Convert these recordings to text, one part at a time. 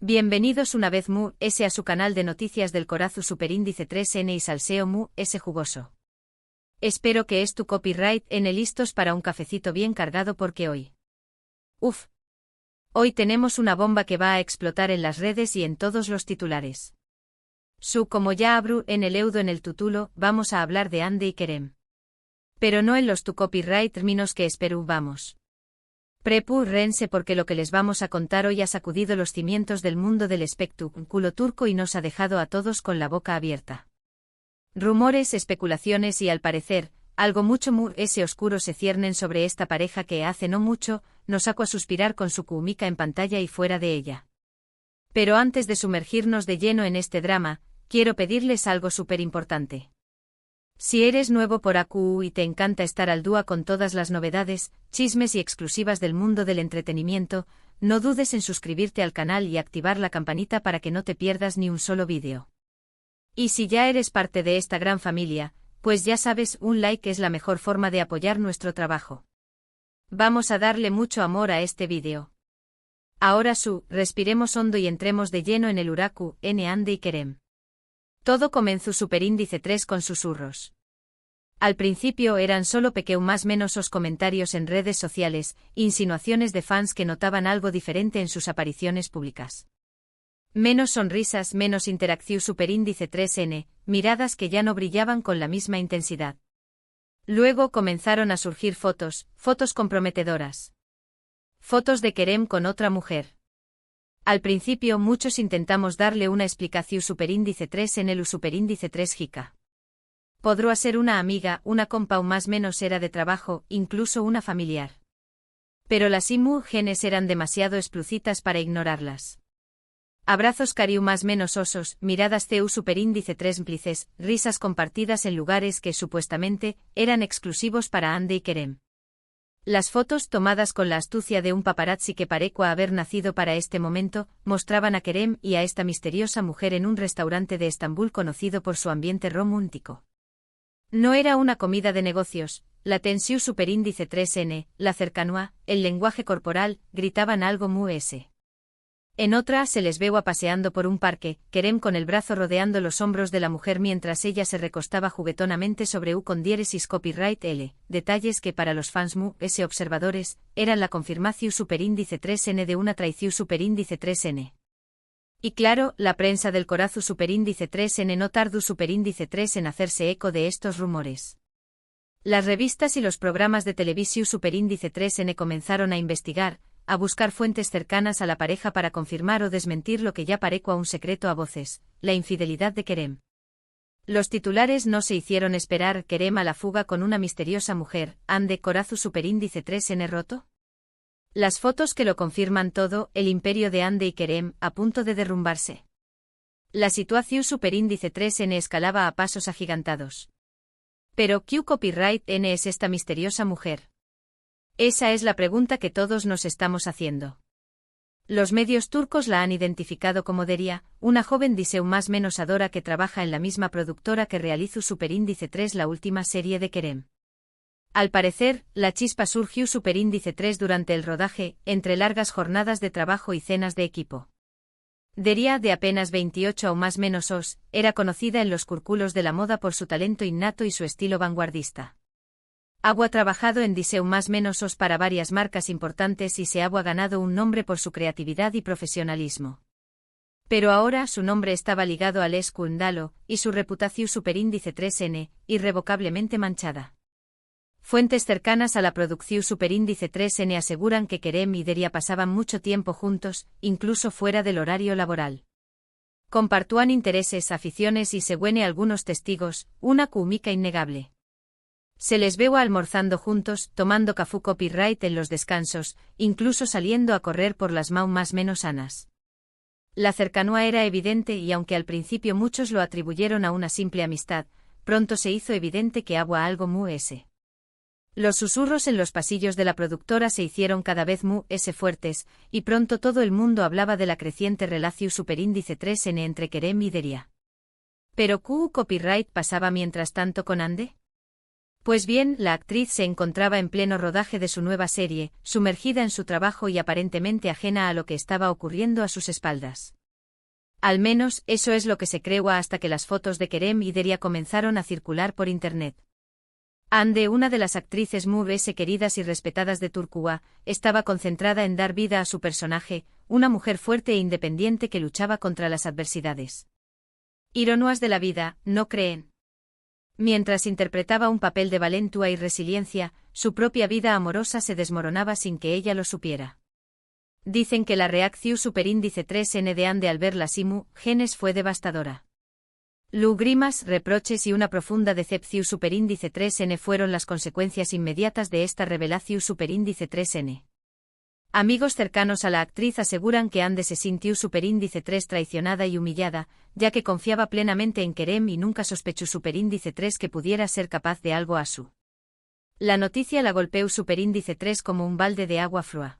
Bienvenidos una vez mu s a su canal de noticias del Corazu Superíndice 3N y Salseo mu s jugoso. Espero que es tu copyright N listos para un cafecito bien cargado porque hoy. Hoy tenemos una bomba que va a explotar en las redes y en todos los titulares. Como ya abru en el eudo en el tutulo, vamos a hablar de Ande y Kerem. Pero no en los tu copyright términos que espero vamos. Rense porque lo que les vamos a contar hoy ha sacudido los cimientos del mundo del espectáculo turco y nos ha dejado a todos con la boca abierta. Rumores, especulaciones y al parecer, algo mucho oscuro se ciernen sobre esta pareja que hace no mucho, nos sacó a suspirar con su cúmica en pantalla y fuera de ella. Pero antes de sumergirnos de lleno en este drama, quiero pedirles algo súper importante. Si eres nuevo por AQU y te encanta estar al día con todas las novedades, chismes y exclusivas del mundo del entretenimiento, no dudes en suscribirte al canal y activar la campanita para que no te pierdas ni un solo vídeo. Y si ya eres parte de esta gran familia, pues ya sabes, un like es la mejor forma de apoyar nuestro trabajo. Vamos a darle mucho amor a este vídeo. Ahora respiremos hondo y entremos de lleno en el Uraku, Ande y Kerem. Todo comenzó Superíndice 3 con susurros. Al principio eran solo más menos comentarios en redes sociales, insinuaciones de fans que notaban algo diferente en sus apariciones públicas. Menos sonrisas, menos interacción Superíndice 3N, miradas que ya no brillaban con la misma intensidad. Luego comenzaron a surgir fotos comprometedoras. Fotos de Kerem con otra mujer. Al principio muchos intentamos darle una explicación Superíndice 3 en el Superíndice 3 Jica. Podrá ser una amiga, una compa o más menos era de trabajo, incluso una familiar. Pero las imágenes eran demasiado explícitas para ignorarlas. Abrazos cariu más menos osos, miradas Superíndice 3 cómplices, risas compartidas en lugares que supuestamente eran exclusivos para Ande y Kerem. Las fotos tomadas con la astucia de un paparazzi que parecía haber nacido para este momento, mostraban a Kerem y a esta misteriosa mujer en un restaurante de Estambul conocido por su ambiente romántico. No era una comida de negocios, la tensión Superíndice 3N, la cercanía, el lenguaje corporal, gritaban algo En otra se les veía paseando por un parque, Kerem con el brazo rodeando los hombros de la mujer mientras ella se recostaba juguetonamente sobre con diéresis copyright L, detalles que para los fans observadores, eran la confirmación Superíndice 3N de una traición Superíndice 3N. Y claro, la prensa del Corazu Superíndice 3N no tardó Superíndice 3 en hacerse eco de estos rumores. Las revistas y los programas de televisión Superíndice 3N comenzaron a investigar, a buscar fuentes cercanas a la pareja para confirmar o desmentir lo que ya parecía un secreto a voces, la infidelidad de Kerem. Los titulares no se hicieron esperar, Kerem a la fuga con una misteriosa mujer, Ande Corazu Superíndice 3N roto. Las fotos que lo confirman todo, el imperio de Ande y Kerem, a punto de derrumbarse. La situación Superíndice 3N escalaba a pasos agigantados. Pero, ¿qué copyright N es esta misteriosa mujer? Esa es la pregunta que todos nos estamos haciendo. Los medios turcos la han identificado como Deria, una joven diseu más menos adora que trabaja en la misma productora que realizó Superíndice 3 la última serie de Kerem. Al parecer, la chispa surgió Superíndice 3 durante el rodaje, entre largas jornadas de trabajo y cenas de equipo. Deria, de apenas 28 o más menos era conocida en los círculos de la moda por su talento innato y su estilo vanguardista. Ha trabajado en diseu más menos para varias marcas importantes y se ha ganado un nombre por su creatividad y profesionalismo. Pero ahora su nombre estaba ligado al escándalo, y su reputación Superíndice 3N, irrevocablemente manchada. Fuentes cercanas a la producción Superíndice 3N aseguran que Kerem y Deria pasaban mucho tiempo juntos, incluso fuera del horario laboral. Compartían intereses, aficiones y según algunos testigos, una química innegable. Se les veo almorzando juntos, tomando café copyright en los descansos, incluso saliendo a correr por las más menos sanas. La cercanía era evidente y aunque al principio muchos lo atribuyeron a una simple amistad, pronto se hizo evidente que había algo Los susurros en los pasillos de la productora se hicieron cada vez fuertes, y pronto todo el mundo hablaba de la creciente relación Superíndice 3N entre Kerem y Deria. Pero ¿qué copyright pasaba mientras tanto con Ande? Pues bien, la actriz se encontraba en pleno rodaje de su nueva serie, sumergida en su trabajo y aparentemente ajena a lo que estaba ocurriendo a sus espaldas. Al menos, eso es lo que se creó hasta que las fotos de Kerem y Deria comenzaron a circular por internet. Hande, una de las actrices muy queridas y respetadas de Turquía, estaba concentrada en dar vida a su personaje, una mujer fuerte e independiente que luchaba contra las adversidades. Ironías de la vida, ¿no creen? Mientras interpretaba un papel de valentía y resiliencia, su propia vida amorosa se desmoronaba sin que ella lo supiera. Dicen que la reacción superíndice 3N de Hande al ver las imágenes fue devastadora. Lágrimas, reproches y una profunda decepción superíndice 3N fueron las consecuencias inmediatas de esta revelación superíndice 3N. Amigos cercanos a la actriz aseguran que Hande se sintió superíndice 3 traicionada y humillada, ya que confiaba plenamente en Kerem y nunca sospechó superíndice 3 que pudiera ser capaz de algo a su. La noticia la golpeó superíndice 3 como un balde de agua fría.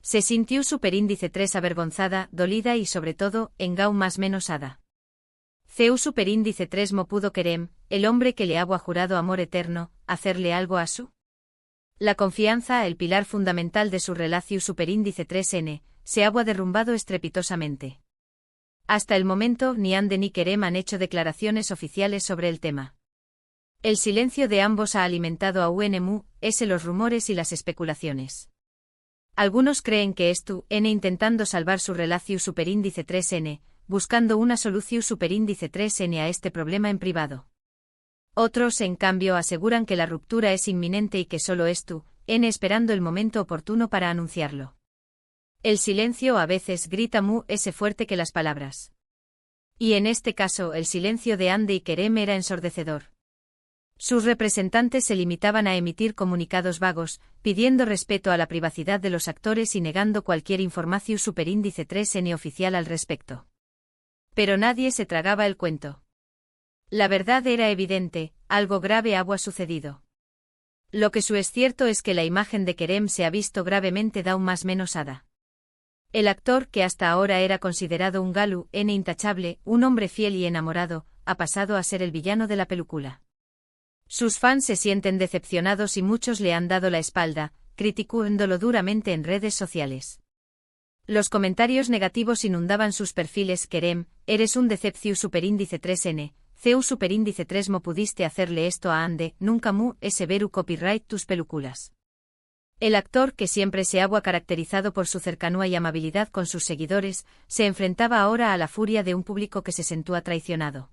Se sintió superíndice 3 avergonzada, dolida y sobre todo, engau más menosada. Ceu superíndice 3 mo pudo Kerem, el hombre que le había jurado amor eterno, hacerle algo a su. La confianza, el pilar fundamental de su relación superíndice 3N, se había derrumbado estrepitosamente. Hasta el momento ni Hande ni Kerem han hecho declaraciones oficiales sobre el tema. El silencio de ambos ha alimentado a los rumores y las especulaciones. Algunos creen que intentando salvar su relación superíndice 3N, buscando una solución superíndice 3N a este problema en privado. Otros, en cambio, aseguran que la ruptura es inminente y que solo esperando el momento oportuno para anunciarlo. El silencio a veces grita fuerte que las palabras. Y en este caso, el silencio de Hande y Kerem era ensordecedor. Sus representantes se limitaban a emitir comunicados vagos, pidiendo respeto a la privacidad de los actores y negando cualquier información superíndice 3N oficial al respecto. Pero nadie se tragaba el cuento. La verdad era evidente, algo grave había sucedido. Lo que es cierto es que la imagen de Kerem se ha visto gravemente más menosada. El actor, que hasta ahora era considerado un galú intachable, un hombre fiel y enamorado, ha pasado a ser el villano de la película. Sus fans se sienten decepcionados y muchos le han dado la espalda, criticándolo duramente en redes sociales. Los comentarios negativos inundaban sus perfiles. Kerem, eres un decepción superíndice 3N, Ceu superíndice 3 mo pudiste hacerle esto a Hande, nunca veru copyright tus películas. El actor, que siempre se había caracterizado por su cercanía y amabilidad con sus seguidores, se enfrentaba ahora a la furia de un público que se sentía traicionado.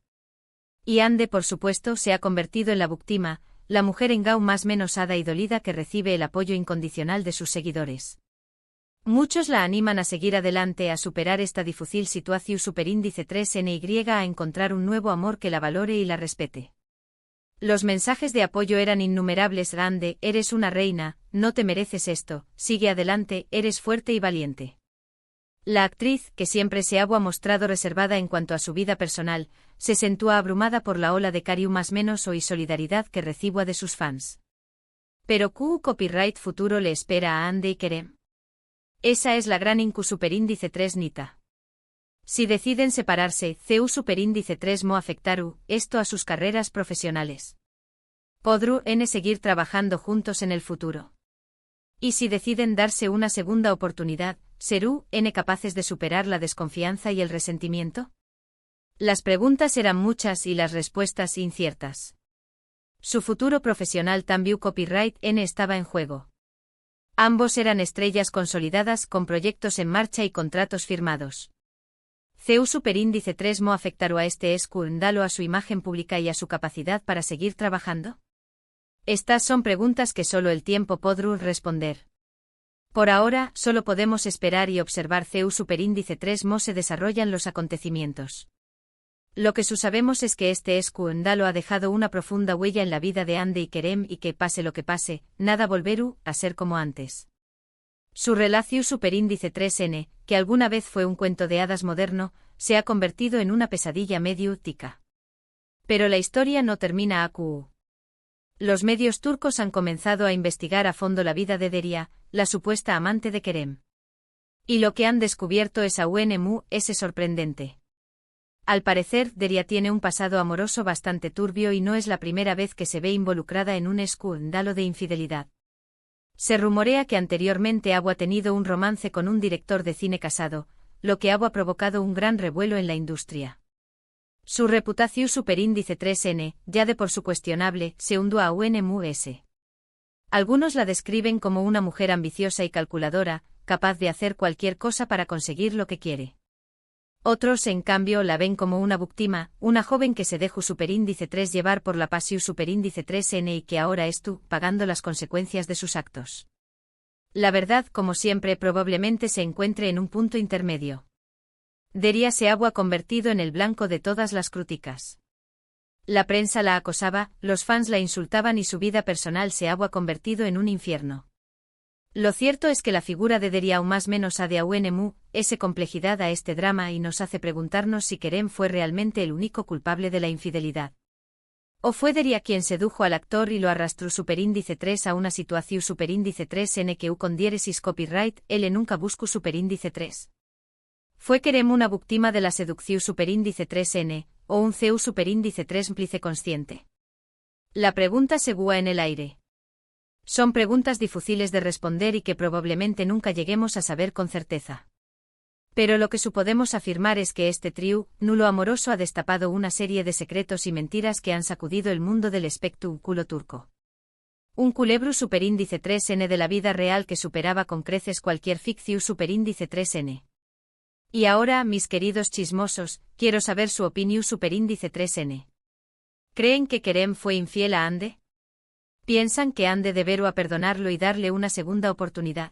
Y Hande, por supuesto, se ha convertido en la víctima, la mujer engau más menosada y dolida que recibe el apoyo incondicional de sus seguidores. Muchos la animan a seguir adelante, a superar esta difícil situación superíndice 3Ny, a encontrar un nuevo amor que la valore y la respete. Los mensajes de apoyo eran innumerables. Hande, eres una reina, no te mereces esto, sigue adelante, eres fuerte y valiente. La actriz, que siempre se había mostrado reservada en cuanto a su vida personal, se sentía abrumada por la ola de cariño más menos y solidaridad que recibía de sus fans. Pero ¿qué copyright futuro le espera a Hande y Kerem? Esa es la gran superíndice 3 nita. Si deciden separarse, Ceu superíndice 3 mo afectaru esto a sus carreras profesionales. ¿Podrú seguir trabajando juntos en el futuro? Y si deciden darse una segunda oportunidad, ¿serú capaces de superar la desconfianza y el resentimiento? Las preguntas eran muchas y las respuestas inciertas. Su futuro profesional también copyright estaba en juego. Ambos eran estrellas consolidadas con proyectos en marcha y contratos firmados. Ceu superíndice 3 mo afectará a escándalo a su imagen pública y a su capacidad para seguir trabajando? Estas son preguntas que solo el tiempo podrá responder. Por ahora, solo podemos esperar y observar Ceu superíndice 3 mo se desarrollan los acontecimientos. Lo que sabemos es que escándalo ha dejado una profunda huella en la vida de Hande y Kerem y que pase lo que pase, nada volverá a ser como antes. Su relación superíndice 3N, que alguna vez fue un cuento de hadas moderno, se ha convertido en una pesadilla mediática. Pero la historia no termina aquí. Los medios turcos han comenzado a investigar a fondo la vida de Deria, la supuesta amante de Kerem. Y lo que han descubierto es sorprendente. Al parecer, Deria tiene un pasado amoroso bastante turbio y no es la primera vez que se ve involucrada en un escándalo de infidelidad. Se rumorea que anteriormente ha tenido un romance con un director de cine casado, lo que ha provocado un gran revuelo en la industria. Su reputación superíndice 3N, ya de por su cuestionable, se hundió a UNMUS. Algunos la describen como una mujer ambiciosa y calculadora, capaz de hacer cualquier cosa para conseguir lo que quiere. Otros, en cambio, la ven como una víctima, una joven que se dejó superíndice 3 llevar por la pasión superíndice 3N y que ahora está pagando las consecuencias de sus actos. La verdad, como siempre, probablemente se encuentre en un punto intermedio. Deria se había convertido en el blanco de todas las críticas. La prensa la acosaba, los fans la insultaban y su vida personal se había convertido en un infierno. Lo cierto es que la figura de Deria aún más menos a de UNMU, ese complejidad a este drama y nos hace preguntarnos si Kerem fue realmente el único culpable de la infidelidad. ¿O fue Deria quien sedujo al actor y lo arrastró superíndice 3 a una situación superíndice 3N que con diéresis copyright, él nunca buscó superíndice 3? ¿Fue Kerem una víctima de la seducción superíndice 3N, o un CEU superíndice 3 cómplice consciente? La pregunta se gua en el aire. Son preguntas difíciles de responder y que probablemente nunca lleguemos a saber con certeza. Pero lo que podemos afirmar es que este trío, nulo amoroso, ha destapado una serie de secretos y mentiras que han sacudido el mundo del espectáculo turco. Un culebro superíndice 3N de la vida real que superaba con creces cualquier ficción superíndice 3N. Y ahora, mis queridos chismosos, quiero saber su opinión superíndice 3N. ¿Creen que Kerem fue infiel a Hande? ¿Piensan que Hande deberá perdonarlo y darle una segunda oportunidad?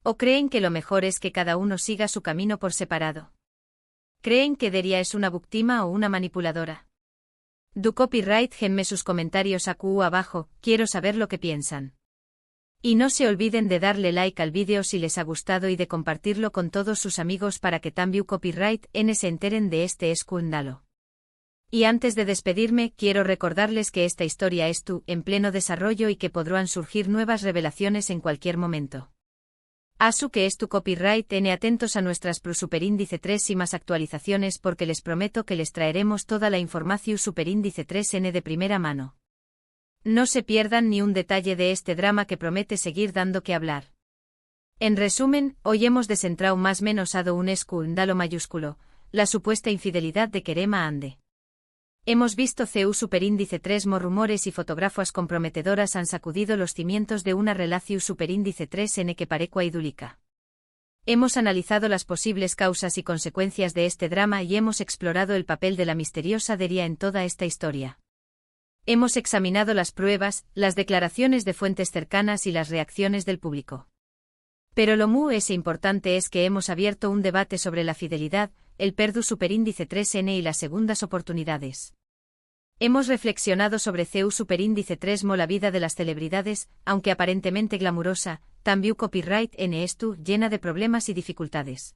¿O creen que lo mejor es que cada uno siga su camino por separado? ¿Creen que Deria es una víctima o una manipuladora? Do copyright genme sus comentarios abajo, quiero saber lo que piensan. Y no se olviden de darle like al vídeo si les ha gustado y de compartirlo con todos sus amigos para que también copyright se enteren de este escándalo. Y antes de despedirme, quiero recordarles que esta historia está en pleno desarrollo y que podrán surgir nuevas revelaciones en cualquier momento. Asu que es tu copyright atentos a nuestras superíndice 3 y más actualizaciones porque les prometo que les traeremos toda la información superíndice 3N de primera mano. No se pierdan ni un detalle de este drama que promete seguir dando que hablar. En resumen, hoy hemos descentrado más menos a un escándalo mayúsculo, la supuesta infidelidad de Kerem a Hande. Hemos visto CEU superíndice 3 rumores y fotografías comprometedoras han sacudido los cimientos de una relación superíndice 3N que parecua idílica. Hemos analizado las posibles causas y consecuencias de este drama y hemos explorado el papel de la misteriosa Deria en toda esta historia. Hemos examinado las pruebas, las declaraciones de fuentes cercanas y las reacciones del público. Pero lo más importante es que hemos abierto un debate sobre la fidelidad, el perdu superíndice 3N y las segundas oportunidades. Hemos reflexionado sobre CEU superíndice 3 la vida de las celebridades, aunque aparentemente glamurosa, también copyright esto llena de problemas y dificultades.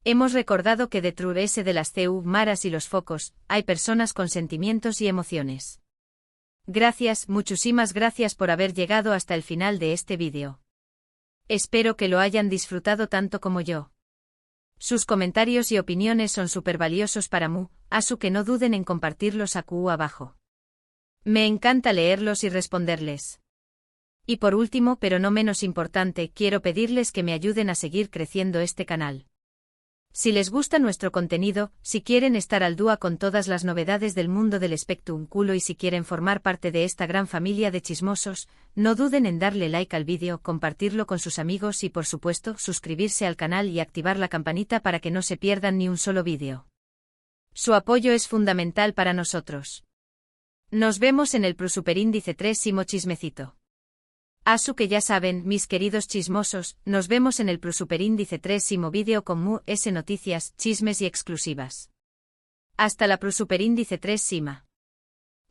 Hemos recordado que detrás de las CEU maras y los focos, hay personas con sentimientos y emociones. Gracias, muchísimas gracias por haber llegado hasta el final de este vídeo. Espero que lo hayan disfrutado tanto como yo. Sus comentarios y opiniones son súper valiosos para mí, así que no duden en compartirlos abajo. Me encanta leerlos y responderles. Y por último, pero no menos importante, quiero pedirles que me ayuden a seguir creciendo este canal. Si les gusta nuestro contenido, si quieren estar al día con todas las novedades del mundo del espectáculo y si quieren formar parte de esta gran familia de chismosos, no duden en darle like al vídeo, compartirlo con sus amigos y por supuesto, suscribirse al canal y activar la campanita para que no se pierdan ni un solo vídeo. Su apoyo es fundamental para nosotros. Nos vemos en el superíndice 3 chismecito. Asu que ya saben, mis queridos chismosos, nos vemos en el superíndice 3 vídeo con noticias, chismes y exclusivas. Hasta la superíndice 3 sima.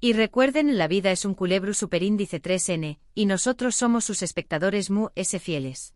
Y recuerden, la vida es un culebro superíndice 3N, y nosotros somos sus espectadores fieles.